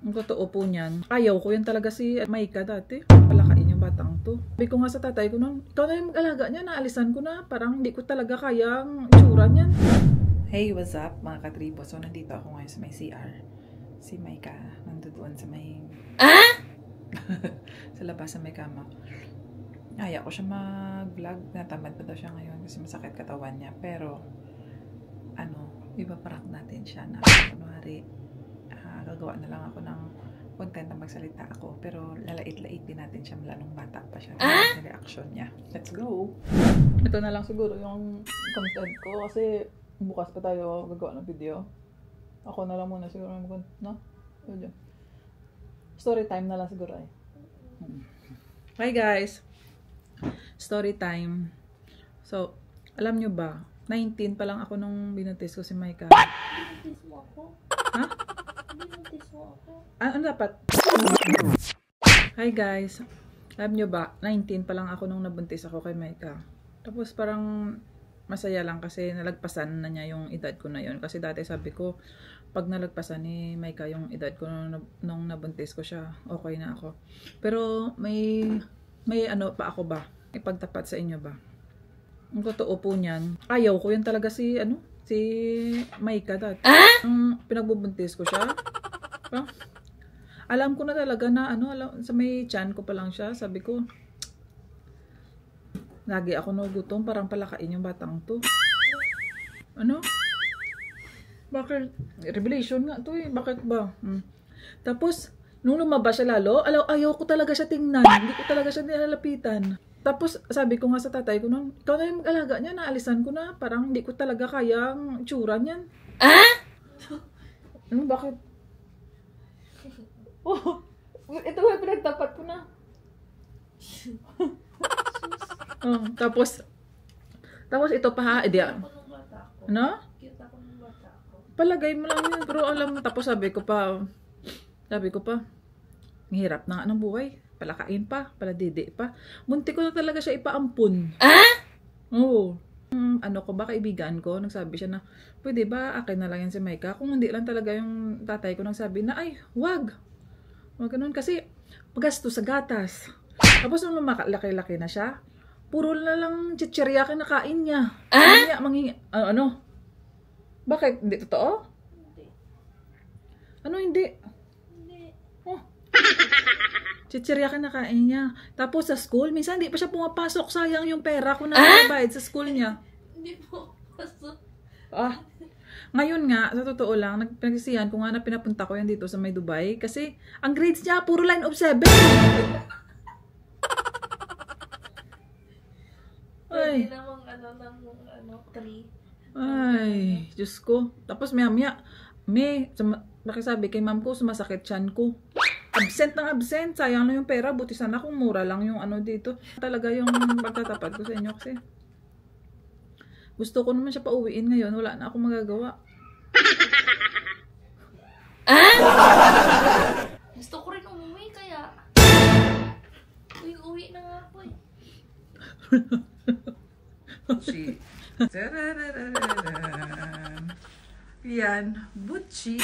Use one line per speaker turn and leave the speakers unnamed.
Ang totoo po niyan, ayaw ko yan talaga si Maika dati. Palakain yung batang to. Sabi ko nga sa tatay ko noon, ikaw na yung mag-alaga niya, naalisan ko na. Parang hindi ko talaga kayang itsura niyan. Hey, what's up mga katribo? So nandito ako ngayon sa may CR. Si Maika nandoon sa may... sa labas sa may kama. Ayaw ko siya mag-vlog. Natamad pa daw siya ngayon kasi masakit katawan niya. Pero, ipaparak natin siya na kunwari, gagawa na lang ako ng content na magsalita ako. Pero lalait-lait din natin siya mula nung bata pa siya. Yung reaction niya. Let's go! Ito na lang siguro yung content ko kasi bukas pa tayo gagawa ng video. Ako na lang muna siguro no? Story time na lang siguro ay. Hi guys! Story time. So, alam nyo ba, 19 pa lang ako nung binuntis ko si Maika.
Binuntis mo ako?
Ha?
Binuntis mo ako?
Ano dapat? Hi guys! Alam nyo ba, 19 pa lang ako nung nabuntis ako kay Maika. Tapos parang masaya lang kasi nalagpasan na niya yung edad ko na yun. Kasi dati sabi ko, pag nalagpasan ni Maika yung edad ko nung nabuntis ko siya, okay na ako. Pero may ano pa ako ba? Ipagtapat sa inyo ba? Ang totoo po niyan, ayaw ko yan talaga si Maika dati. Pinagbubuntis ko siya. Alam ko na talaga na sa may tiyan ko pa lang siya, sabi ko, lagi ako nagutom, parang palakain yung batang to. Bakit? Revelation nga to eh. Bakit ba? Tapos, nung lumabas siya lalo, ayaw ko talaga siya tingnan. Hindi ko talaga siya nilalapitan. Tapos, sabi ko nga sa tatay ko noon, ikaw na yung mag-alaga niya, naalisan ko na. Parang hindi ko talaga kayang itsura niyan. Bakit? Oh, ito ba pinagtapat ko na? Tapos ito pa ha, ano? Palagay mo lang yun, pero alam mo, tapos sabi ko pa, ang hirap na nga ng buhay. Palakain pa, paladidi pa. Munti ko na talaga siya ipaampun. Oo. Ano ko ba, kaibigan ko, nagsabi siya na, pwede ba, akin na lang yan si Maika? Kung hindi lang talaga yung tatay ko nagsabi na, ay, wag. Wag ganun, kasi magasto sa gatas. Tapos nung lumalaki-laki na siya, puro na lang chichirya kinakain niya. Ano? Bakit? Hindi totoo?
Hindi.
Ano hindi?
Hindi.
Oh. Chichirya kinakain niya. Tapos sa school, minsan hindi pa siya pumapasok. Sayang yung pera ko na nabayad sa school niya.
Hindi po. Pasok.
Ngayon nga, sa totoo lang, pinagsisihan ko nga na pinapunta ko yan dito sa may Dubai. Kasi ang grades niya, puro line of 7.
Pwede namang 3.
Ay, Diyos ko. Tapos maya-maya, nakisabi kay ma'am ko, sumasakit tiyan ko. Absent ng absent. Sayang na yung pera. Buti sana kung mura lang yung dito. Talaga yung pagtatapat ko sa inyo kasi. Gusto ko naman siya pauwiin ngayon. Wala na akong magagawa.
Gusto ko rin umuwi kaya. Uwi na nga po eh. Yan, Butchie.